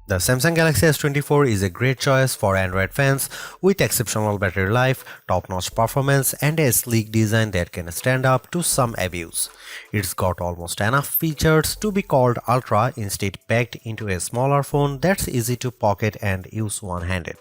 The Samsung Galaxy S24 is a great choice for Android fans with exceptional battery life, top-notch performance, and a sleek design that can stand up to some abuse. It's got almost enough features to be called Ultra, instead packed into a smaller phone that's easy to pocket and use one-handed.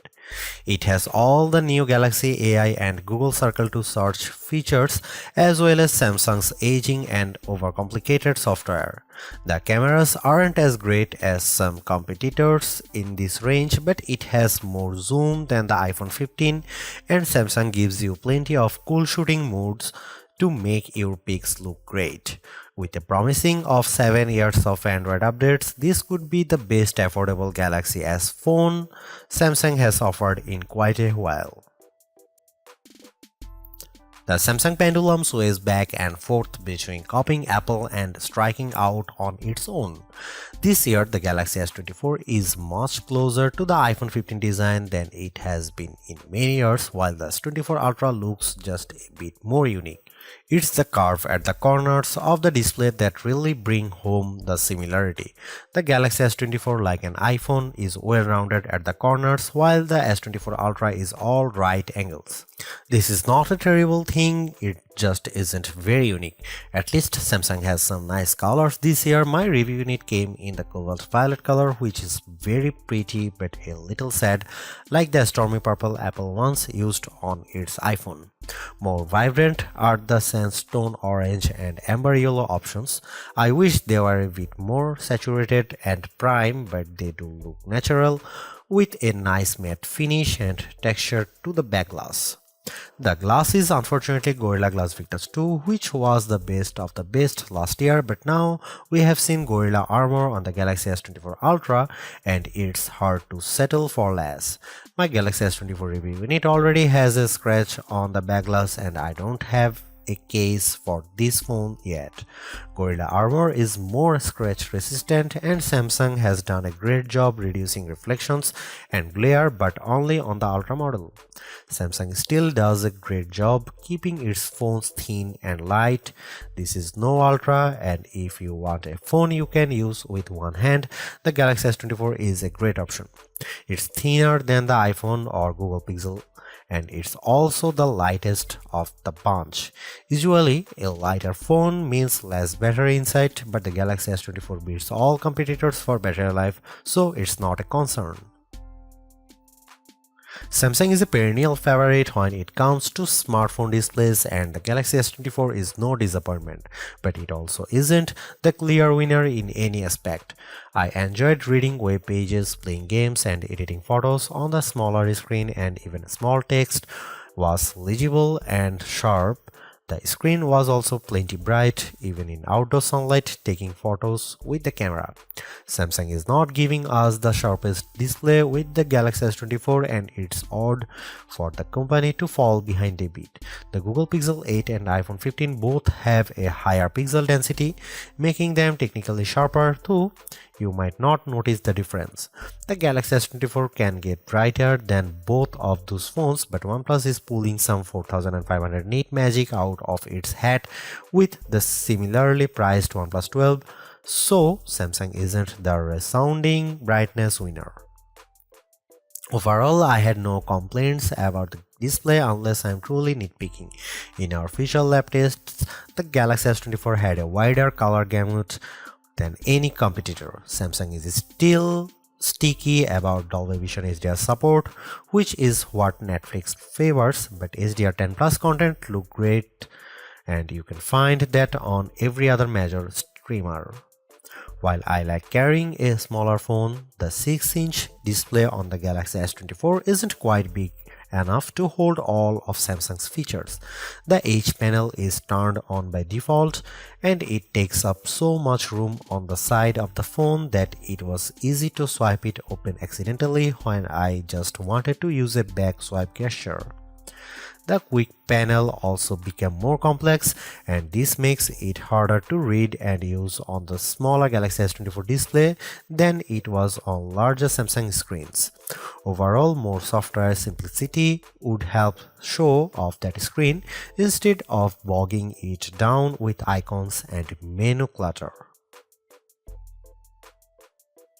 It has all the new Galaxy AI and Google Circle to search features, as well as Samsung's aging and overcomplicated software. The cameras aren't as great as some competitors in this range, but it has more zoom than the iPhone 15, and Samsung gives you plenty of cool shooting modes to make your pics look great. With a promising of 7 years of Android updates, this could be the best affordable Galaxy S phone Samsung has offered in quite a while. The Samsung pendulum sways back and forth between copying Apple and striking out on its own. This year, the Galaxy S24 is much closer to the iPhone 15 design than it has been in many years, while the S24 Ultra looks just a bit more unique. It's the curve at the corners of the display that really bring home the similarity. The Galaxy S24, like an iPhone, is well-rounded at the corners, while the S24 Ultra is all right angles. This is not a terrible thing, it just isn't very unique. At least Samsung has some nice colors this year. My review unit came in the cobalt violet color, which is very pretty but a little sad, like the stormy purple Apple once used on its iPhone. More vibrant are the sandstone orange and amber yellow options. I wish they were a bit more saturated and prime, but they do look natural with a nice matte finish and texture to the back glass. The glass is unfortunately Gorilla Glass Victus 2, which was the best of the best last year, but now we have seen Gorilla Armor on the Galaxy S24 Ultra and it's hard to settle for less. My Galaxy S24 review unit already has a scratch on the back glass and I don't have a case for this phone yet. Gorilla Armor is more scratch resistant and Samsung has done a great job reducing reflections and glare, but only on the Ultra model. Samsung still does a great job keeping its phones thin and light. This is no Ultra, and if you want a phone you can use with one hand, the Galaxy S24 is a great option. It's thinner than the iPhone or Google Pixel, and it's also the lightest of the bunch. Usually, a lighter phone means less battery inside, but the Galaxy S24 beats all competitors for battery life, so it's not a concern. Samsung is a perennial favorite when it comes to smartphone displays, and the Galaxy S24 is no disappointment, but it also isn't the clear winner in any aspect. I enjoyed reading web pages, playing games, and editing photos on the smaller screen, and even small text was legible and sharp. The screen was also plenty bright, even in outdoor sunlight, taking photos with the camera. Samsung is not giving us the sharpest display with the Galaxy S24, and it's odd for the company to fall behind a bit. The Google Pixel 8 and iPhone 15 both have a higher pixel density, making them technically sharper, though you might not notice the difference. The Galaxy S24 can get brighter than both of those phones, but OnePlus is pulling some 4500 nit magic out of its hat with the similarly priced OnePlus 12, so Samsung isn't the resounding brightness winner. Overall, I had no complaints about the display unless I'm truly nitpicking. In our official lab tests, the Galaxy S24 had a wider color gamut than any competitor. Samsung is still sticky about Dolby Vision HDR support, which is what Netflix favors, but HDR10 Plus content look great and you can find that on every other major streamer. While I like carrying a smaller phone, the 6-inch display on the Galaxy S24 isn't quite big enough to hold all of Samsung's features. The H panel is turned on by default and it takes up so much room on the side of the phone that it was easy to swipe it open accidentally when I just wanted to use a back swipe gesture. The quick panel also became more complex, and this makes it harder to read and use on the smaller Galaxy S24 display than it was on larger Samsung screens. Overall, more software simplicity would help show off that screen instead of bogging it down with icons and menu clutter.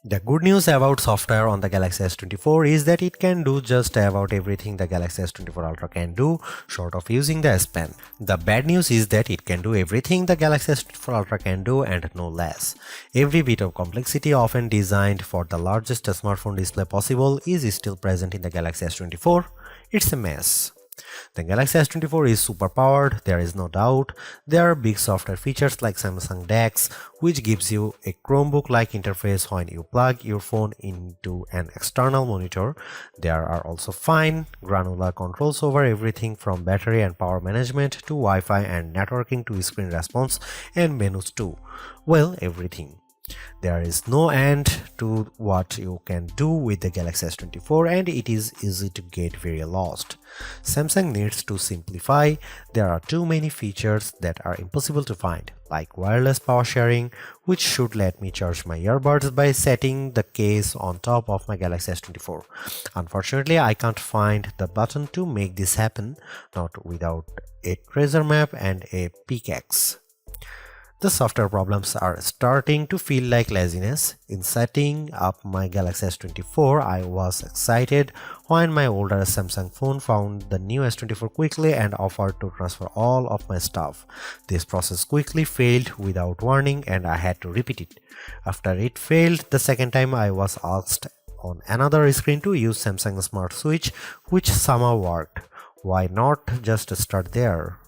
The good news about software on the Galaxy S24 is that it can do just about everything the Galaxy S24 Ultra can do, short of using the S Pen. The bad news is that it can do everything the Galaxy S24 Ultra can do and no less. Every bit of complexity often designed for the largest smartphone display possible is still present in the Galaxy S24. It's a mess. The Galaxy S24 is super powered, there is no doubt. There are big software features like Samsung DeX, which gives you a Chromebook-like interface when you plug your phone into an external monitor. There are also fine, granular controls over everything from battery and power management to Wi-Fi and networking to screen response and menus too. Well, everything. There is no end to what you can do with the Galaxy S24 and it is easy to get very lost. Samsung needs to simplify. There are too many features that are impossible to find, like wireless power sharing, which should let me charge my earbuds by setting the case on top of my Galaxy S24. Unfortunately, I can't find the button to make this happen, not without a treasure map and a pickaxe. The software problems are starting to feel like laziness. In setting up my Galaxy S24, I was excited when my older Samsung phone found the new S24 quickly and offered to transfer all of my stuff. This process quickly failed without warning and I had to repeat it. After it failed the second time, I was asked on another screen to use Samsung Smart Switch, which somehow worked. Why not just start there?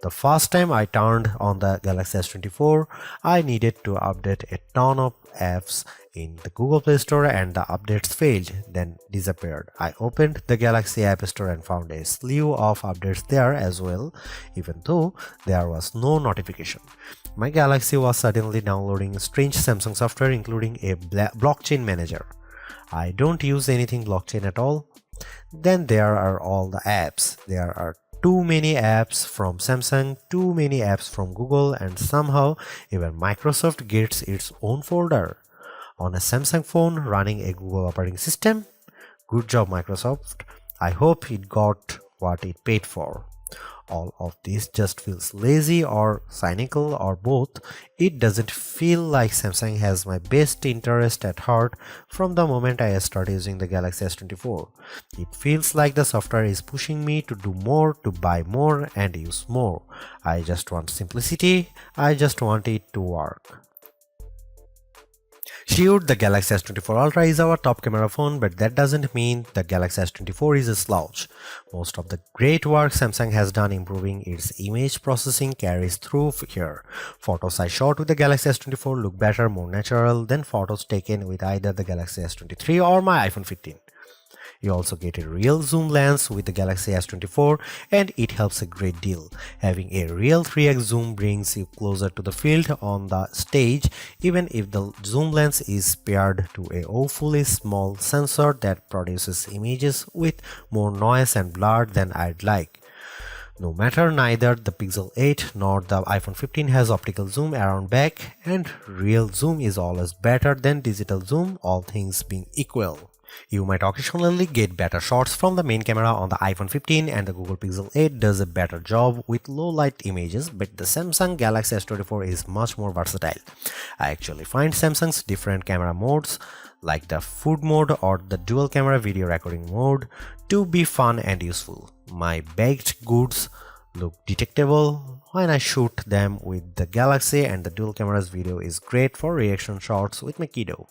The first time I turned on the Galaxy S24, I needed to update a ton of apps in the Google Play Store and the updates failed, then disappeared. I opened the Galaxy App Store and found a slew of updates there as well, even though there was no notification. My Galaxy was suddenly downloading strange Samsung software including a blockchain manager. I don't use anything blockchain at all. Then there are all the apps. There are too many apps from Samsung, too many apps from Google, and somehow even Microsoft gets its own folder. On a Samsung phone running a Google operating system? Good job, Microsoft. I hope it got what it paid for. All of this just feels lazy or cynical or both. It doesn't feel like Samsung has my best interest at heart from the moment I started using the Galaxy S24. It feels like the software is pushing me to do more, to buy more and use more. I just want simplicity. I just want it to work. Sure, the Galaxy S24 Ultra is our top camera phone, but that doesn't mean the Galaxy S24 is a slouch. Most of the great work Samsung has done improving its image processing carries through here. Photos I shot with the Galaxy S24 look better, more natural than photos taken with either the Galaxy S23 or my iPhone 15. You also get a real zoom lens with the Galaxy S24 and it helps a great deal. Having a real 3x zoom brings you closer to the field on the stage even if the zoom lens is paired to a awfully small sensor that produces images with more noise and blur than I'd like. No matter, neither the Pixel 8 nor the iPhone 15 has optical zoom around back and real zoom is always better than digital zoom, all things being equal. You might occasionally get better shots from the main camera on the iPhone 15 and the Google Pixel 8 does a better job with low light images, but the Samsung Galaxy S24 is much more versatile. I actually find Samsung's different camera modes like the food mode or the dual camera video recording mode to be fun and useful. My baked goods look detectable when I shoot them with the Galaxy and the dual cameras video is great for reaction shots with my kiddo.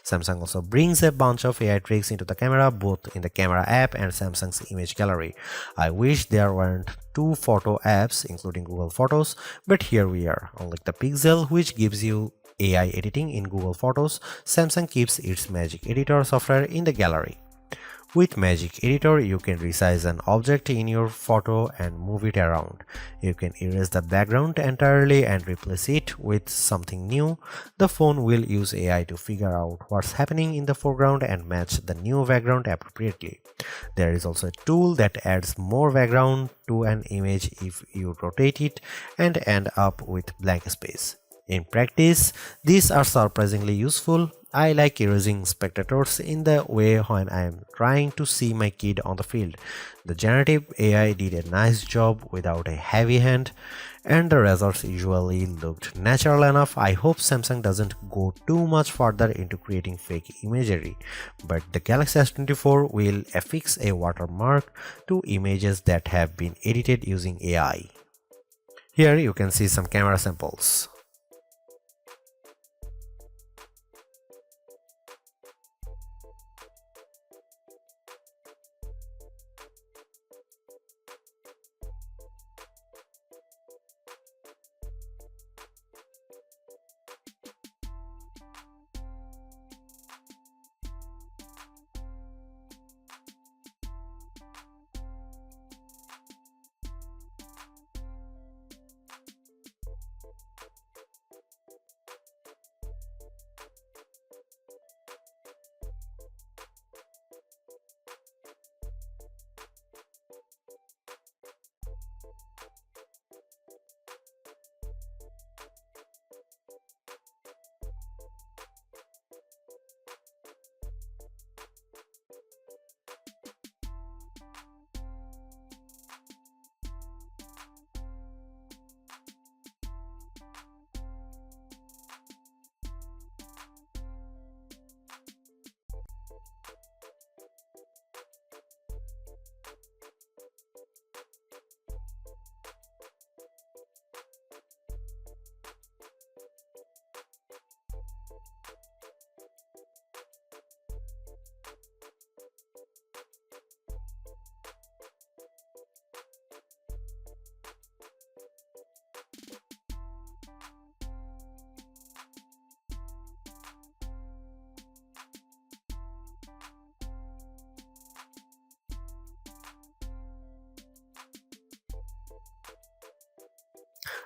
Samsung also brings a bunch of AI tricks into the camera both in the camera app and Samsung's image gallery. I wish there weren't two photo apps including Google Photos, but here we are. Unlike the Pixel, which gives you AI editing in Google Photos, Samsung keeps its Magic Editor software in the gallery. With Magic Editor, you can resize an object in your photo and move it around. You can erase the background entirely and replace it with something new. The phone will use AI to figure out what's happening in the foreground and match the new background appropriately. There is also a tool that adds more background to an image if you rotate it and end up with blank space. In practice, these are surprisingly useful. I like erasing spectators in the way when I am trying to see my kid on the field. The generative AI did a nice job without a heavy hand, and the results usually looked natural enough. I hope Samsung doesn't go too much further into creating fake imagery, but the Galaxy S24 will affix a watermark to images that have been edited using AI. Here you can see some camera samples.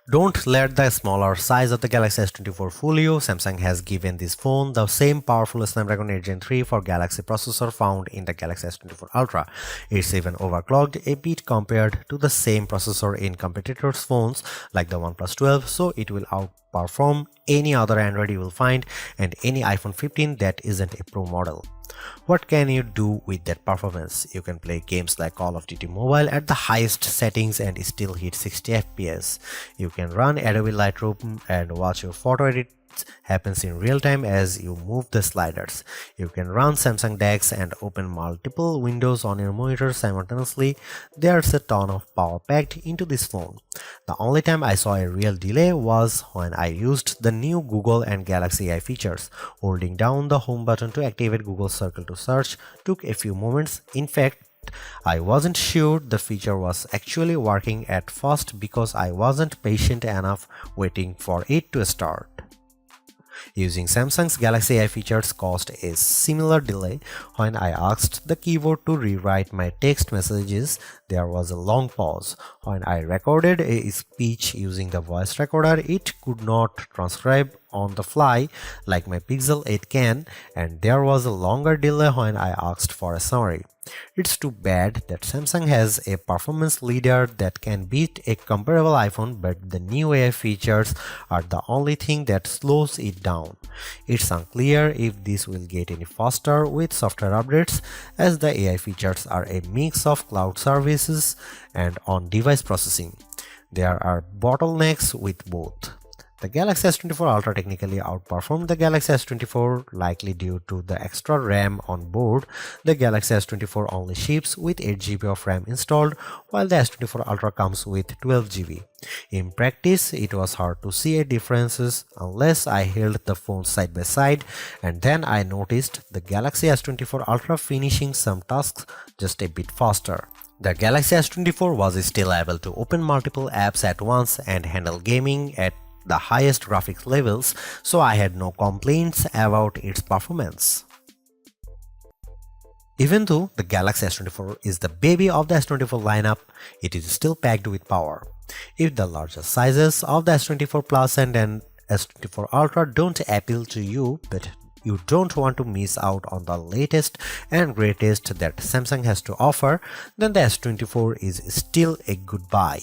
Don't let the smaller size of the Galaxy S24 fool you. Samsung has given this phone the same powerful Snapdragon 8 Gen 3 for Galaxy processor found in the Galaxy S24 Ultra. It's even overclocked a bit compared to the same processor in competitors' phones like the OnePlus 12, so it will outperform any other Android you will find and any iPhone 15 that isn't a Pro model. What can you do with that performance? You can play games like Call of Duty Mobile at the highest settings and still hit 60 FPS. You can run Adobe Lightroom and watch your photo edits happens in real time as you move the sliders. You can run Samsung DeX and open multiple windows on your monitor simultaneously. There's a ton of power packed into this phone. The only time I saw a real delay was when I used the new Google and Galaxy AI features. Holding down the home button to activate Google Circle to search took a few moments. In fact, I wasn't sure the feature was actually working at first because I wasn't patient enough waiting for it to start. Using Samsung's Galaxy AI features caused a similar delay. When I asked the keyboard to rewrite my text messages, there was a long pause. When I recorded a speech using the voice recorder, it could not transcribe on the fly like my Pixel 8 can, and there was a longer delay when I asked for a summary. It's too bad that Samsung has a performance leader that can beat a comparable iPhone, but the new AI features are the only thing that slows it down. It's unclear if this will get any faster with software updates, as the AI features are a mix of cloud services and on-device processing. There are bottlenecks with both. The Galaxy S24 Ultra technically outperformed the Galaxy S24, likely due to the extra RAM on board. The Galaxy S24 only ships with 8GB of RAM installed, while the S24 Ultra comes with 12GB. In practice, it was hard to see a differences unless I held the phones side by side, and then I noticed the Galaxy S24 Ultra finishing some tasks just a bit faster. The Galaxy S24 was still able to open multiple apps at once and handle gaming at the highest graphics levels, so I had no complaints about its performance. Even though the Galaxy S24 is the baby of the S24 lineup, it is still packed with power. If the larger sizes of the S24 Plus and S24 Ultra don't appeal to you, but you don't want to miss out on the latest and greatest that Samsung has to offer, then the S24 is still a good buy.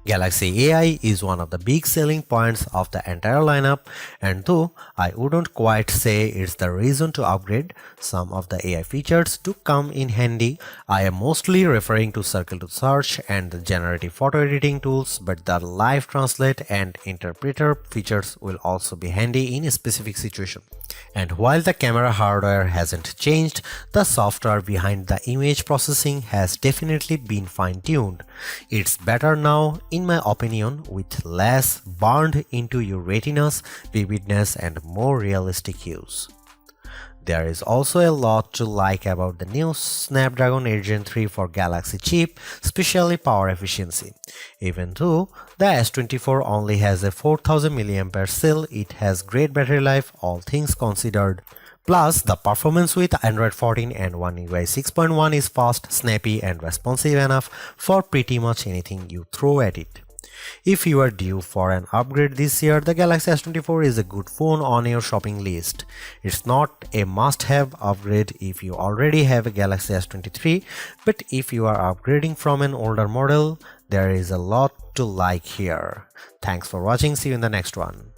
Galaxy AI is one of the big selling points of the entire lineup, and though I wouldn't quite say it's the reason to upgrade, some of the AI features do come in handy. I am mostly referring to Circle to Search and the generative photo editing tools, but the live translate and interpreter features will also be handy in a specific situation. And while the camera hardware hasn't changed, the software behind the image processing has definitely been fine-tuned. It's better now, in my opinion, with less burned into your retinas, vividness, and more realistic hues. There is also a lot to like about the new Snapdragon 8 Gen 3 for Galaxy chip, especially power efficiency. Even though the S24 only has a 4000 mAh cell, it has great battery life, all things considered. Plus, the performance with Android 14 and One UI 6.1 is fast, snappy, and responsive enough for pretty much anything you throw at it. If you are due for an upgrade this year, the Galaxy S24 is a good phone on your shopping list. It's not a must-have upgrade if you already have a Galaxy S23, but if you are upgrading from an older model, there is a lot to like here. Thanks for watching, see you in the next one.